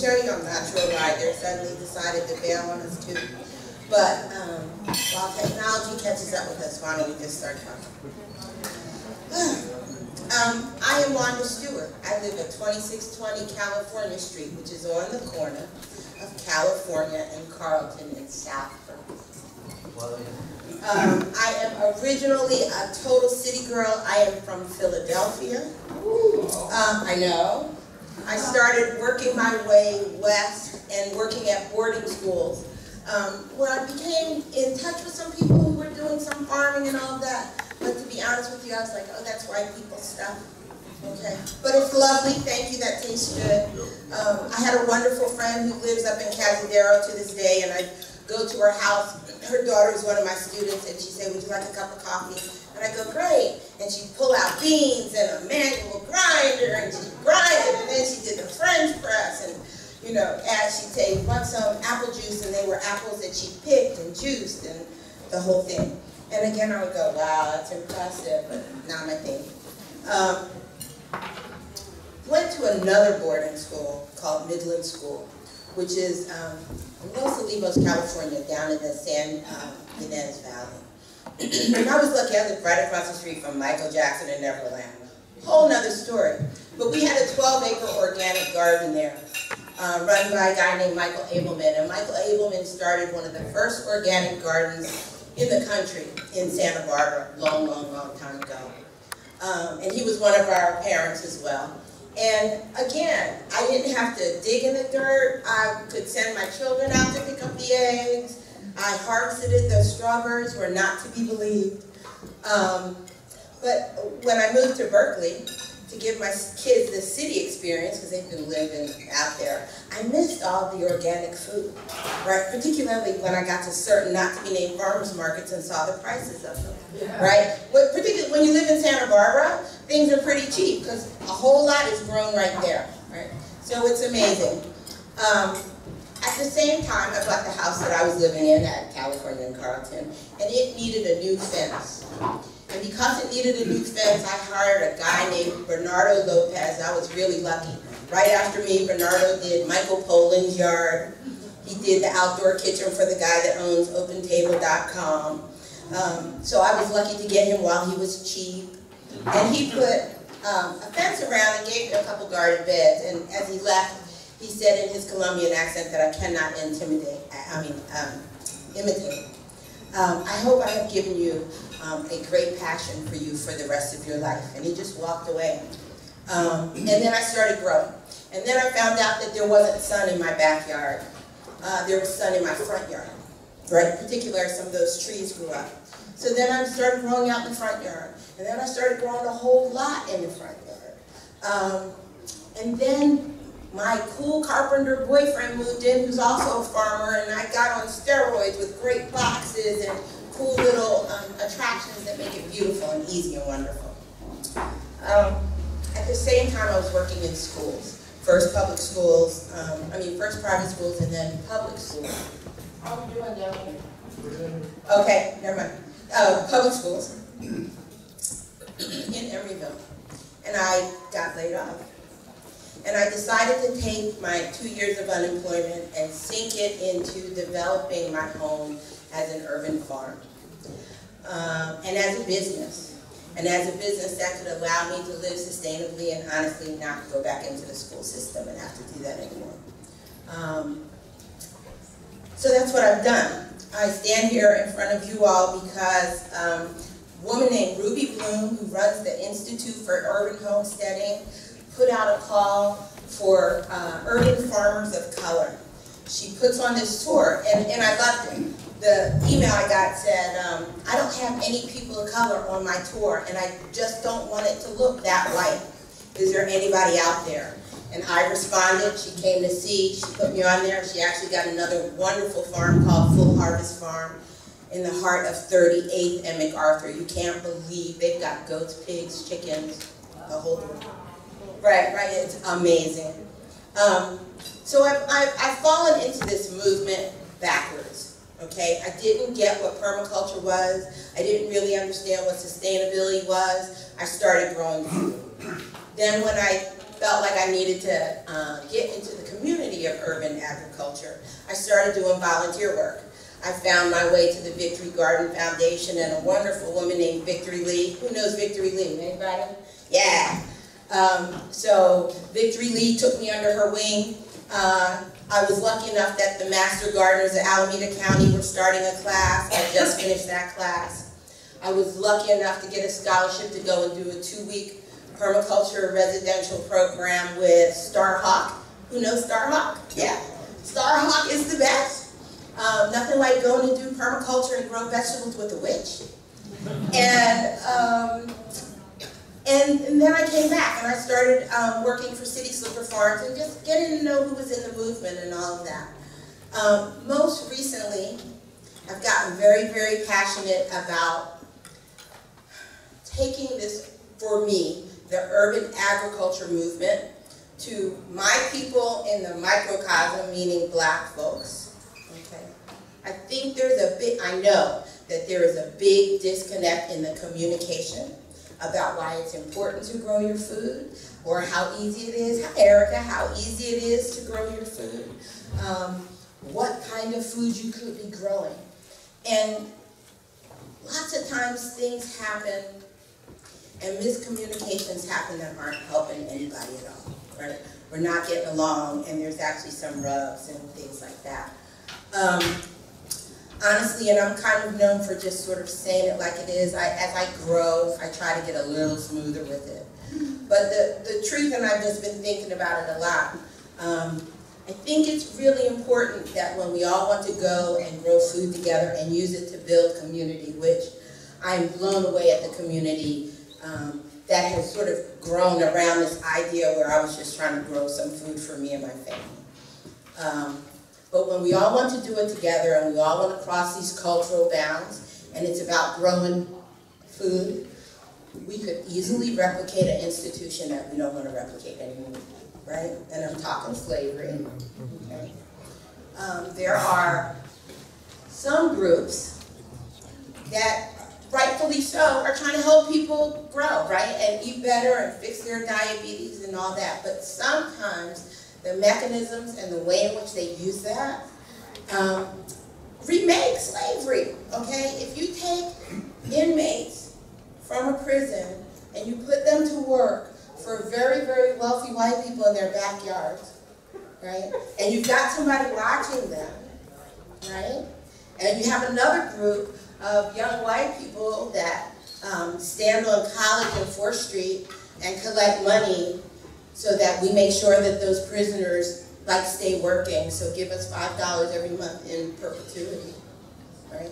show you I'm natural ride. They suddenly decided to bail on us too. But while technology catches up with us, why don't we just start talking? I am Wanda Stewart. I live at 2620 California Street, which is on the corner of California and Carlton in South Berkeley. I am originally a total city girl. I am from Philadelphia. I know. I started working my way west and working at boarding schools, where I became in touch with some people who were doing some farming and all of that. But to be honest with you, I was like, oh, that's white people stuff. Okay, but it's lovely. Thank you. That tastes good. I had a wonderful friend who lives up in Cazadero to this day, and I go to her house. Her daughter is one of my students, and she said, would you like a cup of coffee? And I go, great. And she'd pull out beans and a manual grinder, and she'd grind it, and then she did the French press, and you know, as she'd say, want some apple juice, and they were apples that she picked and juiced, and the whole thing. And again, I would go, wow, that's impressive, but not my thing. Went to another boarding school called Midland School, which is in Los Olivos, California, down in the San Ynez Valley. And I was lucky. I lived right across the street from Michael Jackson and Neverland. Whole nother story. But we had a 12-acre organic garden there, run by a guy named Michael Abelman. And Michael Abelman started one of the first organic gardens in the country in Santa Barbara, long, long, long time ago. And he was one of our parents as well. And again, I didn't have to dig in the dirt. I could send my children out to pick up the eggs. I harvested the strawberries, were not to be believed. But when I moved to Berkeley to give my kids the city experience, because they've been living out there, I missed all the organic food, right? Particularly when I got to certain not-to-be-named farmers markets and saw the prices of them, right? Particularly when you live in Santa Barbara, things are pretty cheap because a whole lot is grown right there, right? So it's amazing. At the same time, I bought the house that I was living in at California and Carlton, and it needed a new fence. And because it needed a new fence, I hired a guy named Bernardo Lopez. I was really lucky. Right after me, Bernardo did Michael Poland's yard. He did the outdoor kitchen for the guy that owns OpenTable.com. So I was lucky to get him while he was cheap. And he put a fence around and gave me a couple garden beds. And as he left, he said in his Colombian accent that I cannot imitate. I hope I have given you a great passion for you for the rest of your life. And he just walked away. And then I started growing. And then I found out that there wasn't sun in my backyard. There was sun in my front yard, right? Particularly some of those trees grew up. So then I started growing out in the front yard. And then I started growing a whole lot in the front yard. And then my cool carpenter boyfriend moved in, who's also a farmer, and I got on steroids with great boxes and cool little attractions that make it beautiful and easy and wonderful. At the same time, I was working in schools. First public schools, first private schools and then public schools. How are we doing down here? Okay, never mind. Public schools in Emeryville. And I got laid off. And I decided to take my 2 years of unemployment and sink it into developing my home as an urban farm. And as a business. And as a business that could allow me to live sustainably and honestly not go back into the school system and have to do that anymore. So that's what I've done. I stand here in front of you all because a woman named Ruby Bloom, who runs the Institute for Urban Homesteading, put out a call for urban farmers of color. She puts on this tour, and I loved it. The email I got said, I don't have any people of color on my tour, and I just don't want it to look that white. Is there anybody out there? And I responded. She came to see. She put me on there. She actually got another wonderful farm called Full Harvest Farm in the heart of 38th and MacArthur. You can't believe they've got goats, pigs, chickens, the whole thing. Right, it's amazing. So I've fallen into this movement backwards. Okay, I didn't get what permaculture was. I didn't really understand what sustainability was. I started growing food. Then when I felt like I needed to get into the community of urban agriculture, I started doing volunteer work. I found my way to the Victory Garden Foundation and a wonderful woman named Victory Lee. Who knows Victory Lee? Anybody? Yeah. So Victory Lee took me under her wing. I was lucky enough that the Master Gardeners of Alameda County were starting a class. I just finished that class. I was lucky enough to get a scholarship to go and do a 2-week permaculture residential program with Starhawk. Who knows Starhawk? Yeah. Starhawk is the best. Nothing like going to do permaculture and grow vegetables with a witch. And then I came back and I started working for City Slipper Farms and just getting to know who was in the movement and all of that. Most recently, I've gotten very, very passionate about taking this, for me, the urban agriculture movement to my people in the microcosm, meaning black folks. Okay. I think there's a big, I know that there is a big disconnect in the communication about why it's important to grow your food, or how easy it is. Hi, Erica, how easy it is to grow your food. What kind of food you could be growing. And lots of times things happen and miscommunications happen that aren't helping anybody at all, right? We're not getting along and there's actually some rubs and things like that. Honestly, and I'm kind of known for just sort of saying it like it is, as I grow, I try to get a little smoother with it. But the truth, and I've just been thinking about it a lot, I think it's really important that when we all want to go and grow food together and use it to build community, which I'm blown away at the community that has sort of grown around this idea where I was just trying to grow some food for me and my family. But when we all want to do it together and we all want to cross these cultural bounds and it's about growing food, we could easily replicate an institution that we don't want to replicate anymore, right? And I'm talking slavery, okay? There are some groups that, rightfully so, are trying to help people grow, right? And eat better and fix their diabetes and all that. But sometimes the mechanisms and the way in which they use that remake slavery, okay? If you take inmates from a prison and you put them to work for very, very wealthy white people in their backyards, right? And you've got somebody watching them, right? And you have another group of young white people that stand on College and 4th Street and collect money so that we make sure that those prisoners stay working, so give us $5 every month in perpetuity, right?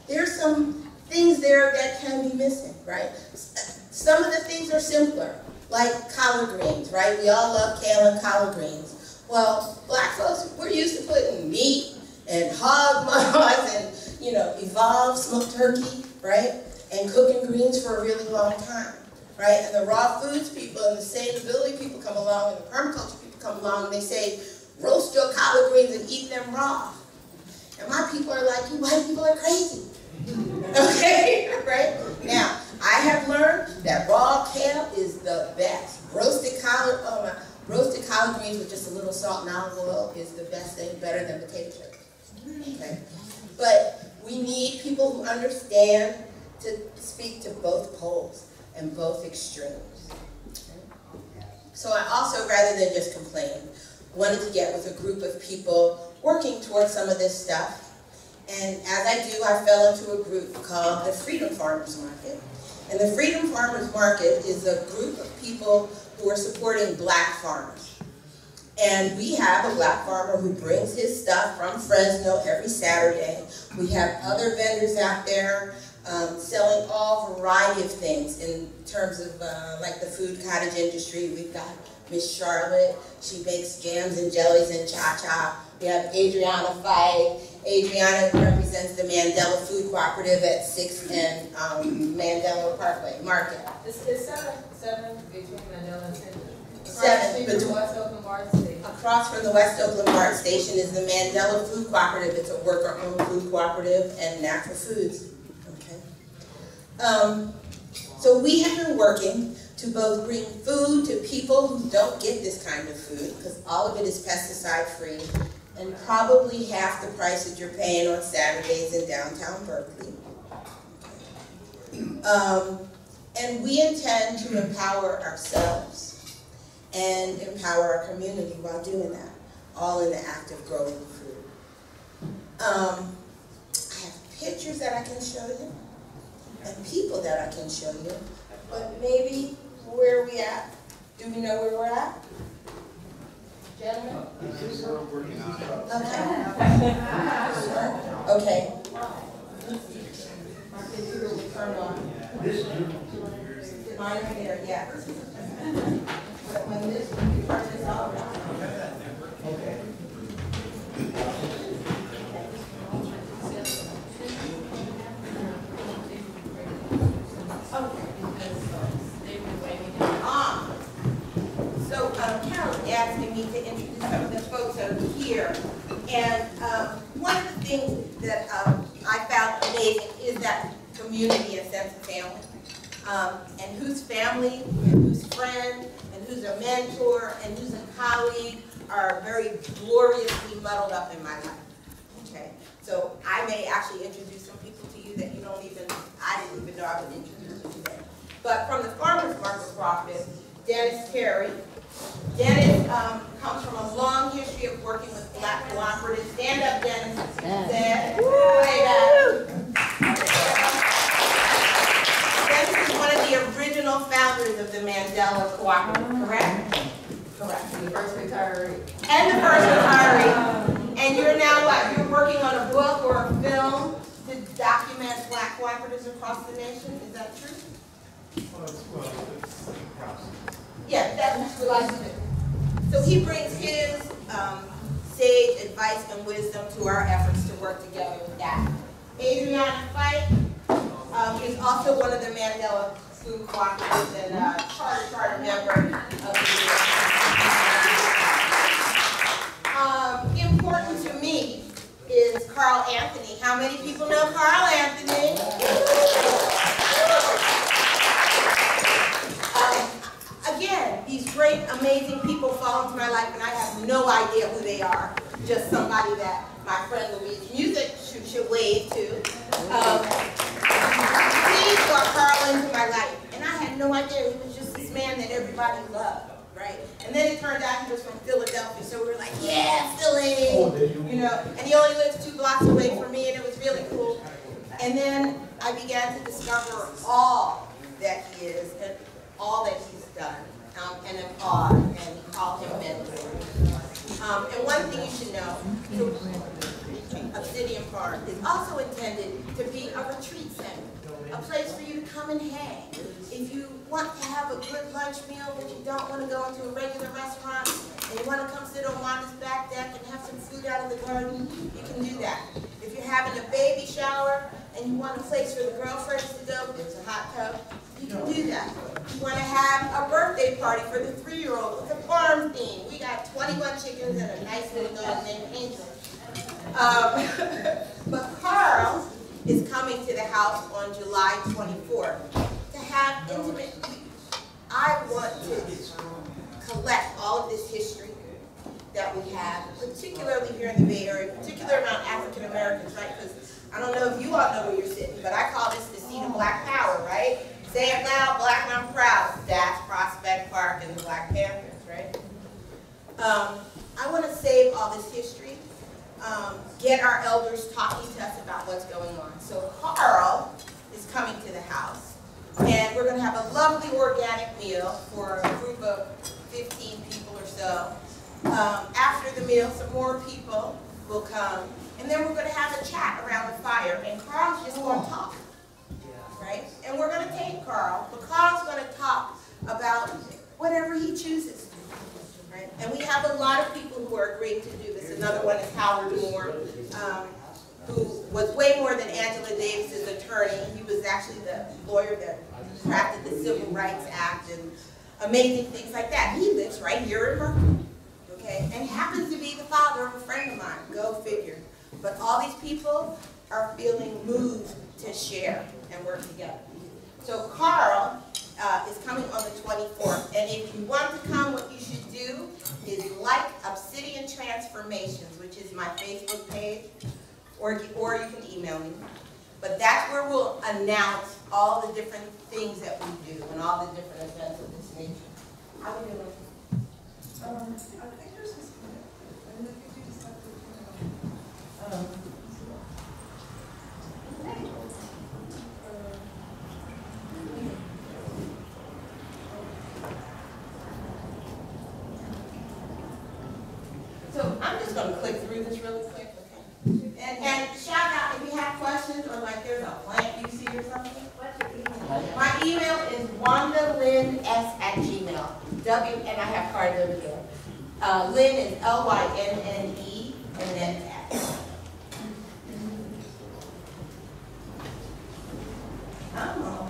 There's some things there that can be missing, right? Some of the things are simpler, like collard greens, right? We all love kale and collard greens. Well, black folks, we're used to putting meat and hog maws and, you know, evolved smoked turkey, right? And cooking greens for a really long time, right? And the raw foods people and the sustainability people come along and the permaculture people come along and they say, roast your collard greens and eat them raw. And my people are like, you white people are crazy. Okay, right? Now, I have learned that raw kale is the best. Roasted collard greens with just a little salt and olive oil is the best thing, better than potato chips. Okay? But we need people who understand to speak to both poles and both extremes. Okay? So I also, rather than just complain, wanted to get with a group of people working towards some of this stuff. And as I do, I fell into a group called the Freedom Farmers Market. And the Freedom Farmers Market is a group of people who are supporting black farmers. And we have a black farmer who brings his stuff from Fresno every Saturday. We have other vendors out there selling all variety of things in terms of like the food cottage industry. We've got Miss Charlotte. She makes jams and jellies and cha-cha. We have Adriana Fife. Adriana represents the Mandela Food Cooperative at 6th and Mandela Parkway Market. It's seven between Mandela and 10th. 7 between West Oakland BART Station. Across from the West Oakland BART Station is the Mandela Food Cooperative. It's a worker-owned food cooperative and natural foods. Okay. So we have been working to to both bring food to people who don't get this kind of food, because all of it is pesticide free, and probably half the price that you're paying on Saturdays in downtown Berkeley. And we intend to empower ourselves and empower our community while doing that, all in the act of growing food. I have pictures that I can show you, and people that I can show you, but maybe where are we at? Do we know where we're at? Gentlemen? Okay. Okay. My computer will turn on. Mine are there, yeah. But when this, you turn this off. Okay. So Carol asked me to introduce some of the folks over here. And one of the things that I found amazing is that community and sense of family. And whose family, and whose friend, and who's a mentor, and who's a colleague are very gloriously muddled up in my life. Okay? So I may actually introduce some people to you that you don't even, I didn't even know I would introduce you today. But from the Farmers Market Cooperative, Dennis Terry. Dennis comes from a long history of working with Black cooperatives. Stand up, Dennis. Stand. Dennis is one of the original founders of the Mandela Cooperative, correct? Correct. The first retiree. And the first retiree. And you're now what? You're working on a book or a film to document Black cooperatives across the nation. Is that true? Well, it's a process. Yeah, that's what I do. So he brings his sage advice and wisdom to our efforts to work together with that. Adriana Fight is also one of the Mandela Food Cooperatives and a charter member of the important to me is Carl Anthony. How many people know Carl Anthony? Again, these great, amazing people fall into my life, and I have no idea who they are. Just somebody that my friend Louise Music should wave to. He brought Carl into my life, and I had no idea he was just this man that everybody loved, right? And then it turned out he was from Philadelphia, so we were like, yeah, Philly, you know. And he only lives 2 blocks away from me, and it was really cool. And then I began to discover all that he is and all that he's done, and am awed, and call him mentor. And one thing you should know, Obsidian Farm is also intended to be a retreat center, a place for you to come and hang. If you want to have a good lunch meal, but you don't want to go into a regular restaurant, and you want to come sit on Wanda's back deck and have some food out of the garden, you can do that. If you're having a baby shower, and you want a place for the girlfriends to go, there's a hot tub, you can do that. You want to have a birthday party for the 3-year-old with a farm theme. We got 21 chickens and a nice little dog named Angel. But Carl is coming to the house on July 24th to have intimate. I want to collect all of this history that we have, particularly here in the Bay Area, particularly around African Americans, right? Because I don't know if you all know where you're sitting, but I call this the seat of Black power, right? Say it loud, Black and I'm proud. That's Prospect Park and the Black Panthers, right? I want to save all this history, get our elders talking to us about what's going on. So Carl is coming to the house, and we're going to have a lovely organic meal for a group of 15 people or so. After the meal, some more people will come, and then we're going to have a chat around the fire, and Carl's just going to talk, right? And we're going to tape Carl, but Carl's going to talk about whatever he chooses, right? And we have a lot of people who are agreeing to do this. Another one is Howard Moore, who was way more than Angela Davis's attorney. He was actually the lawyer that crafted the Civil Rights Act and amazing things like that. He lives right here in Berkeley. Okay, and happens to be the father of a friend of mine, go figure. But all these people are feeling moved to share and work together. So Carl is coming on the my Facebook page, or you can email me. But that's where we'll announce all the different things that we do and all the different events of this nature. How are we doing? I think yours is good. I mean, if you just have to So I'm just going to click through this really quick, okay? And shout out if you have questions or like there's a plant you see or something. What's your email? My email is wandalynnes@gmail. And I have cards over here. Lynn is Lynne, and then @ Oh.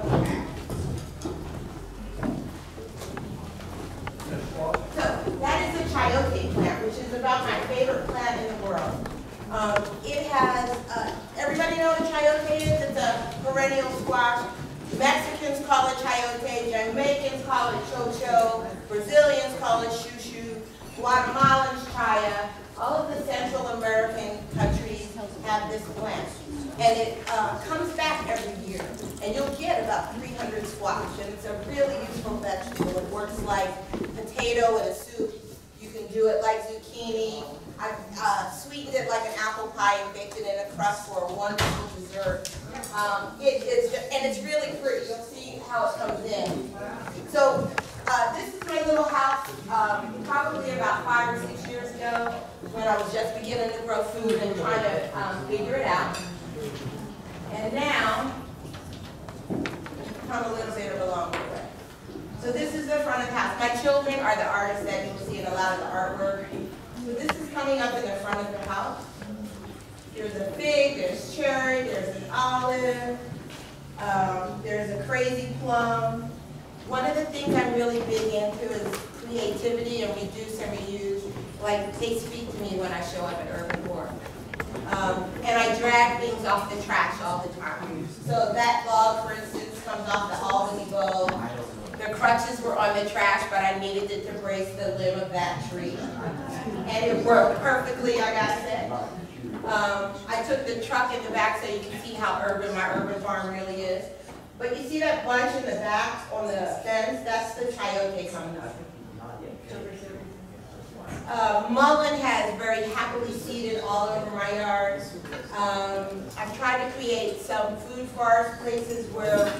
Okay. So that is a chayote plant, which is about my favorite plant in the world. It has, everybody know what a chayote is? It's a perennial squash. Mexicans call it chayote, Jamaicans call it chocho, Brazilians call it shushu, Guatemalans chaya. All of the Central American countries have this plant. And it comes back every year. And you'll get about 300 squash. And it's a really useful vegetable. It works like potato in a soup. You can do it like zucchini. I sweetened it like an apple pie and baked it in a crust for a wonderful dessert. And it's really pretty. You'll see how it comes in. So this is my little house, probably about 5 or 6 years ago, when I was just beginning to grow food and trying to figure it out. And now, it's come a little bit of a longer way. So this is the front of the house. My children are the artists that you will see in a lot of the artwork. So this is coming up in the front of the house. There's a fig, there's cherry, there's an olive, there's a crazy plum. One of the things I'm really big into is creativity and reduce and reuse. Like, they speak to me when I show up at Urban Core. And I drag things off the trash all the time. So that log, for instance, comes off the Albany bow. The crutches were on the trash, but I needed it to brace the limb of that tree. And it worked perfectly, I gotta say. I took the truck in the back so you can see how urban my urban farm really is. But you see that bunch in the back on the fence? That's the chayote coming up. Mullen has very happily seeded all over my yard. I've tried to create some food forest places where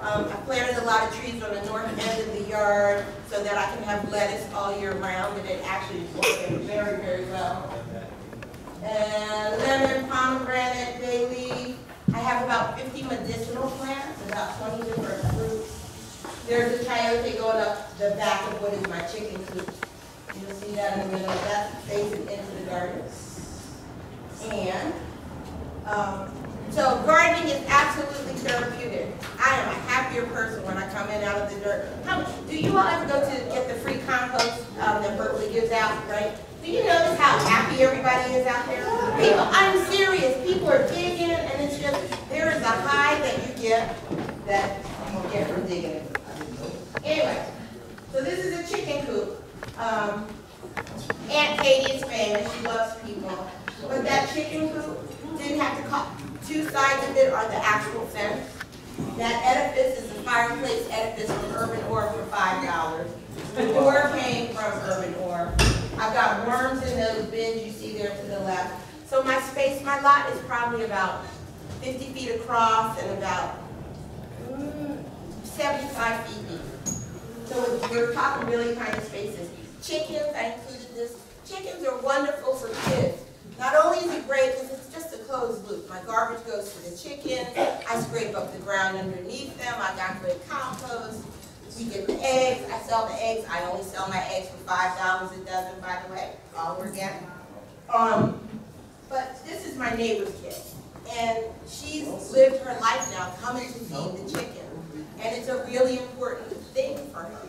I planted a lot of trees on the north end of the yard so that I can have lettuce all year round, and it actually is working very, very well. And lemon, pomegranate, bay leaf. I have about 50 medicinal plants, about 20 different fruits. There's a chayote going up the back of what is my chicken coop. You'll see that in the middle. That's facing into the garden. And so gardening is absolutely therapeutic. I am a happier person when I come in out of the dirt. Do you all ever go to get the free compost that Berkeley gives out, right? Do you notice how happy everybody is out there? People, I'm serious. People are digging, and it's just, there is a high that you get that you won't get from digging it. Anyway, so this is a chicken coop. Aunt Katie is famous. She loves people. But that chicken coop didn't have to cut. 2 sides of it are the actual fence. That edifice is a fireplace edifice from Urban Ore for $5. The door came from Urban Ore. I've got worms in those bins you see there to the left. So my space, my lot is probably about 50 feet across and about 75 feet deep. So we're talking really tiny spaces. Chickens, I included this. Chickens are wonderful for kids. Not only is it great because it's just a closed loop. My garbage goes to the chickens. I scrape up the ground underneath them. I got good compost. We get the eggs. I sell the eggs. I only sell my eggs for $5 a dozen, by the way. All organic. But this is my neighbor's kid. And she's lived her life now coming to feed the chicken. And it's a really important thing for her.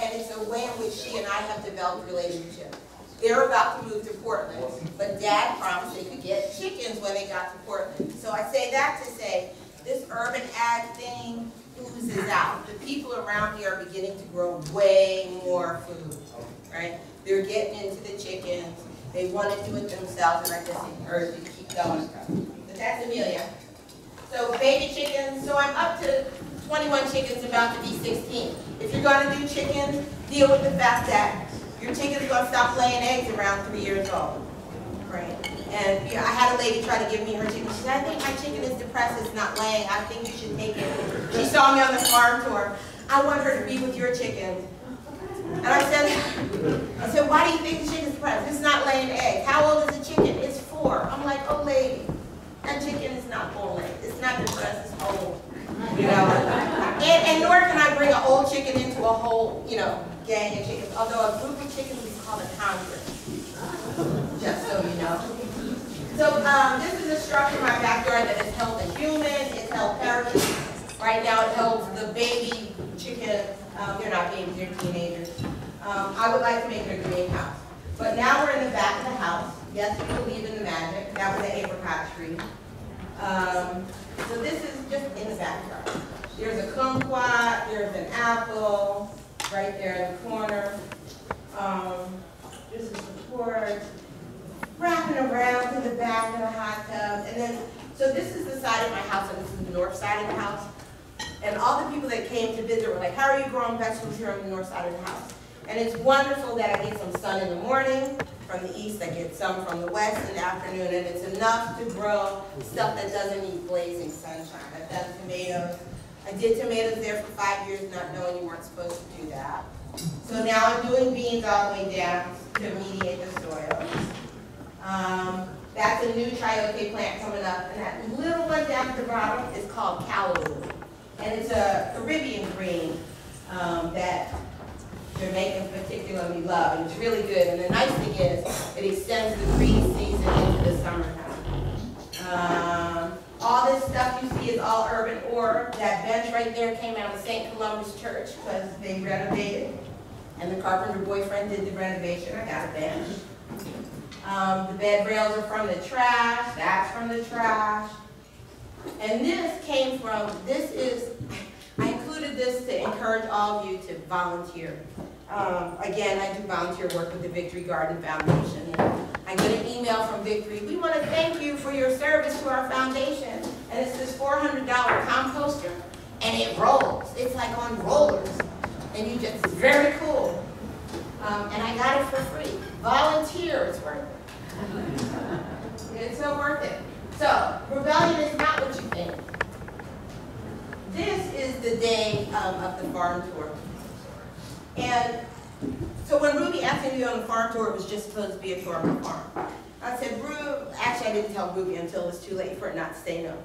And it's a way in which she and I have developed a relationship. They're about to move to Portland, but Dad promised they could get chickens when they got to Portland. So I say that to say, this urban ag thing, food oozes out. The people around here are beginning to grow way more food, right? They're getting into the chickens. They want to do it themselves, and I just encourage you to keep going. But that's Amelia. So baby chickens, so I'm up to 21 chickens, about to be 16. If you're going to do chickens, deal with the fact that your chicken's going to stop laying eggs around 3 years old, right? And I had a lady try to give me her chicken. She said, I think my chicken is depressed, it's not laying. I think you should take it. She saw me on the farm tour. I want her to be with your chickens. And I said, why do you think the chicken's depressed? It's not laying eggs. How old is the chicken? It's 4. I'm like, oh lady, that chicken is not full eggs. It's not depressed, it's old. You know? And nor can I bring an old chicken into a whole, you know, gang of chickens. Although a group of chickens is called a congress. Just so you know. So this is a structure in my backyard that has held the human, it's held parakeets. Right now it holds the baby chicken. They're not babies, they're teenagers. I would like to make it a greenhouse. But now we're in the back of the house. Yes, we believe in the magic. That was the apricot tree. So this is just in the backyard. There's a kumquat, there's an apple, right there in the corner. This is the porch. Wrapping around in the back of the hot tub. And then, so this is the side of my house, and this is the north side of the house. And all the people that came to visit were like, how are you growing vegetables here on the north side of the house? And it's wonderful that I get some sun in the morning from the east, I get some from the west in the afternoon, and it's enough to grow stuff that doesn't need blazing sunshine. I've done tomatoes. I did tomatoes there for 5 years, not knowing you weren't supposed to do that. So now I'm doing beans all the way down to mediate the soil. That's a new chayote plant coming up, and that little one down at the bottom is called callaloo. And it's a Caribbean green that Jamaicans particularly love, and it's really good. And the nice thing is, it extends the green season into the summertime. All this stuff you see is all urban ore. That bench right there came out of St. Columbus Church because they renovated, and the carpenter boyfriend did the renovation. I got a bench. The bed rails are from the trash. That's from the trash. And this came from, I included this to encourage all of you to volunteer. Again, I do volunteer work with the Victory Garden Foundation. I get an email from Victory. We want to thank you for your service to our foundation. And it's this $400 composter, and it rolls. It's like on rollers. And it's very cool. And I got it for free. Volunteer, it's worth it. It's so worth it. So, rebellion is not what you think. This is the day of the farm tour. And so when Ruby asked me to be on the farm tour, it was just supposed to be a tour of the farm. I said, actually I didn't tell Ruby until it was too late for it not to say no,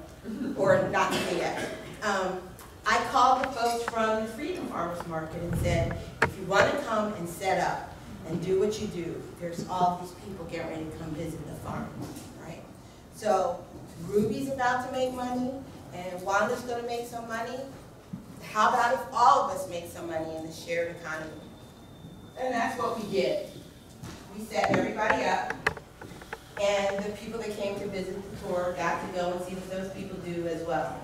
or not to say yes. I called the folks from the Freedom Farmers Market and said, if you want to come and set up and do what you do, there's all these people getting ready to come visit the farm, right? So Ruby's about to make money, and Wanda's going to make some money. How about if all of us make some money in the shared economy? And that's what we did. We set everybody up, and the people that came to visit the tour got to go and see what those people do as well.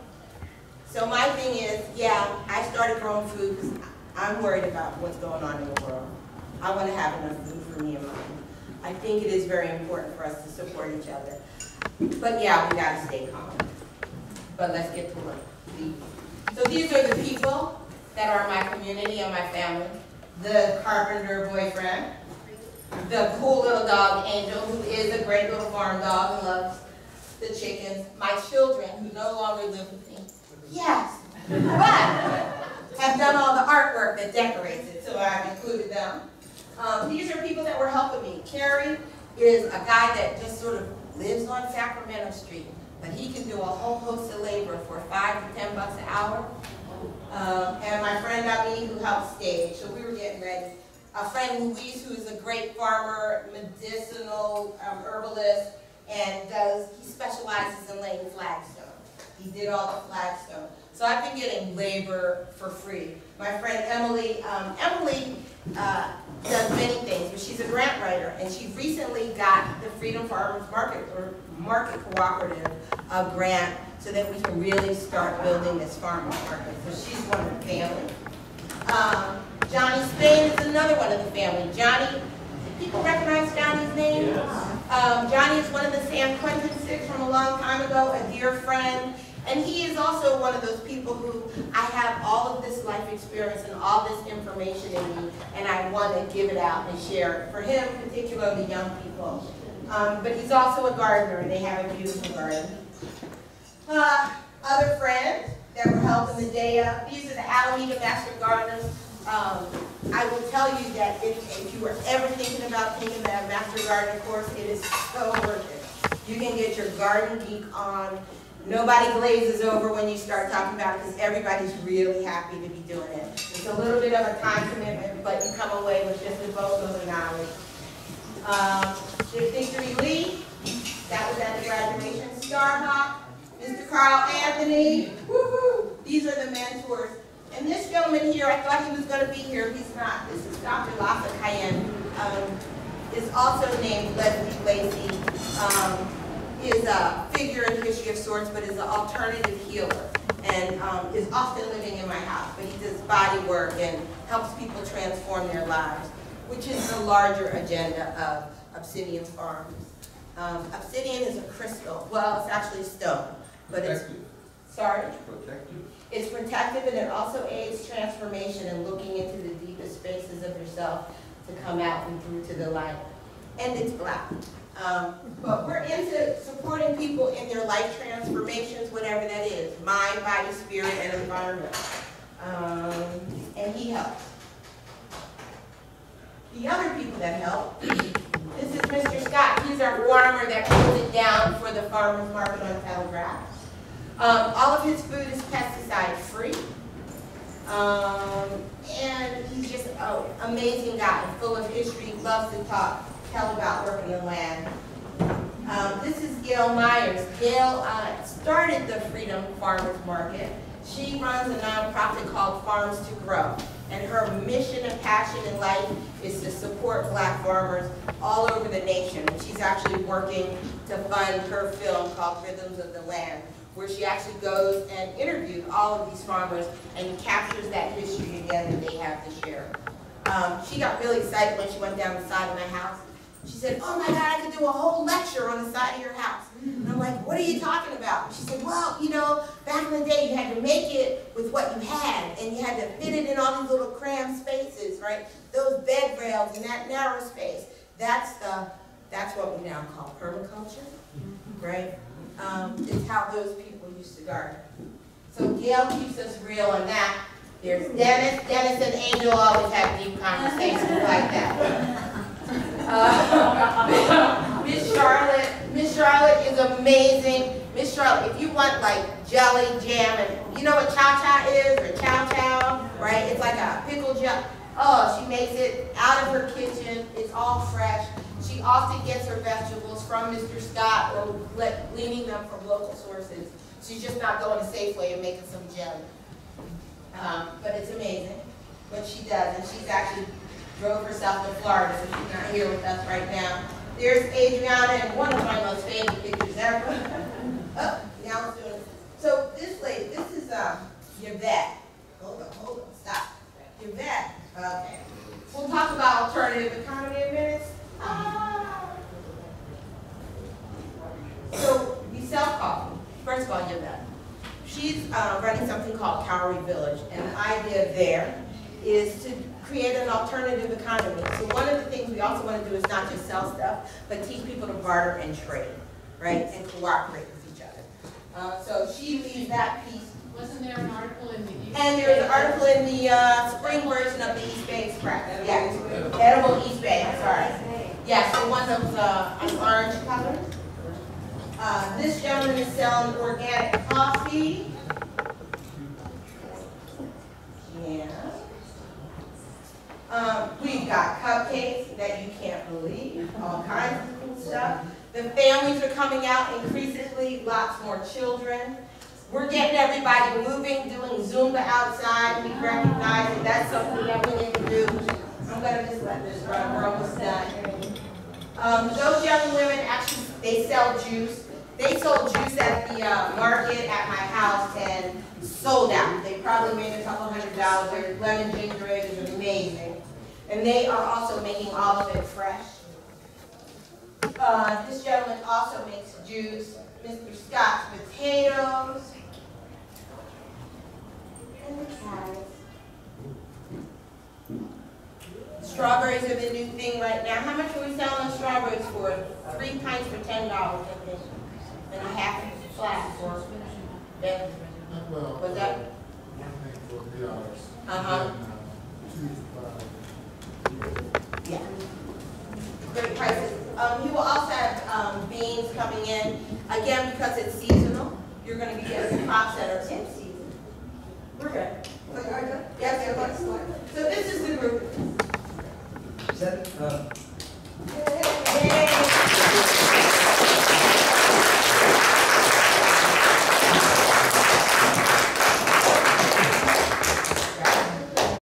So my thing is, yeah, I started growing food because I'm worried about what's going on in the world. I want to have enough food for me and mine. I think it is very important for us to support each other. But yeah, we got to stay calm. But let's get to work. So these are the people that are my community and my family. The carpenter boyfriend, the cool little dog Angel, who is a great little farm dog and loves the chickens. My children, who no longer live with me. Yes, but have done all the artwork that decorates it, so I've included them. These are people that were helping me. Carrie is a guy that just sort of lives on Sacramento Street, but he can do a whole host of labor for $5 to $10 an hour. And my friend Ami, who helps stage, so we were getting ready. A friend Luis, who is a great farmer, medicinal herbalist, and he specializes in laying flagstone. He did all the flagstone. So I've been getting labor for free. My friend Emily, does many things, but she's a grant writer, and she recently got the Freedom Farmers Market, or Market Cooperative, a grant so that we can really start building this farmer's market. So she's one of the family. Johnny Spain is another one of the family. Johnny, people recognize Johnny's name? Yes. Johnny is one of the San Quentin Six from a long time ago, a dear friend. And he is also one of those people who I have all of this life experience and all this information in me, and I want to give it out and share it. For him, particularly young people. But he's also a gardener, and they have a beautiful garden. Other friends that were helping the day up, these are the Alameda Master Gardeners. I will tell you that if you were ever thinking about taking that Master Gardener course, it is so worth it. You can get your garden geek on. Nobody glazes over when you start talking about it because everybody's really happy to be doing it. It's a little bit of a time commitment, but you come away with just a boatload of knowledge. There's Victory Lee, that was at the graduation. Starhawk, Mr. Carl Anthony, woohoo! These are the mentors. And this gentleman here, I thought he was going to be here, he's not. This is Dr. Lassa Cayenne, is also named Leslie Lacey. Is a figure in history of sorts, but is an alternative healer, and is often living in my house. But he does body work and helps people transform their lives, which is the larger agenda of Obsidian Farms. Obsidian is a crystal. Well, it's actually stone, but it's sorry. It's protective. It's protective, and it also aids transformation and looking into the deepest spaces of yourself to come out and through to the light. And it's black. But we're into supporting people in their life transformations, whatever that is, mind, body, spirit, and environment. And he helps. The other people that help, this is Mr. Scott. He's our farmer that pulls it down for the farmer's market on Telegraph. All of his food is pesticide free. And he's just an amazing guy, full of history, loves to tell about working the land. This is Gail Myers. Gail started the Freedom Farmers Market. She runs a nonprofit called Farms to Grow. And her mission and passion in life is to support black farmers all over the nation. And she's actually working to fund her film called Rhythms of the Land, where she actually goes and interviews all of these farmers and captures that history again that they have to share. She got really excited when she went down the side of my house. She said, oh my God, I could do a whole lecture on the side of your house. And I'm like, what are you talking about? She said, well, you know, back in the day you had to make it with what you had, and you had to fit it in all these little cramped spaces, right? Those bed rails in that narrow space. That's what we now call permaculture, right? It's how those people used to garden. So Gail keeps us real on that. There's Dennis. Dennis and Angel always have deep conversations like that. Miss Charlotte is amazing. Miss Charlotte, if you want like jelly, jam, and you know what cha-cha is, or chow-chow, right? It's like a pickle gel. Oh, she makes it out of her kitchen. It's all fresh. She often gets her vegetables from Mr. Scott or gleaning them from local sources. She's just not going to Safeway and making some jelly. But it's amazing what she does, and she's actually drove herself to Florida, so she's not here with us right now. There's Adriana, and one of my most favorite pictures ever. Oh, now it's doing it. So this lady, this is Yvette. Hold on, stop. Yvette, okay. We'll talk about alternative economy in minutes. So we sell coffee. First of all, Yvette. She's running something called Cowrie Village, and the idea there is to create an alternative economy. So one of the things we also want to do is not just sell stuff, but teach people to barter and trade, right, and cooperate with each other. So she leads that piece. Wasn't there an article in the East And there's an article in the spring version of the East Bay Express. Yeah, Edible East Bay, sorry. Yes, the one that was an orange color. This gentleman is selling organic coffee. Yeah. We've got cupcakes that you can't believe, all kinds of cool stuff. The families are coming out increasingly, lots more children. We're getting everybody moving, doing Zumba outside. We recognize that that's something that we need to do. I'm going to just let this run. We're almost done. Those young women, actually, they sell juice. They sold juice at the market at my house and sold out. They probably made a couple $100. Their lemon ginger ale is amazing. And they are also making all of it fresh. This gentleman also makes juice. Mr. Scott's potatoes. And the carrots. Strawberries are the new thing right now. How much are we selling strawberries for? 3 pints for $10, I think. And a half flat for that. Well, Was that? one thing for $3. Uh-huh. And, 2 to 5. Yeah. Great prices. He will also have beans coming in. Again, because it's seasonal, you're going to be getting crops that are in season. We're good.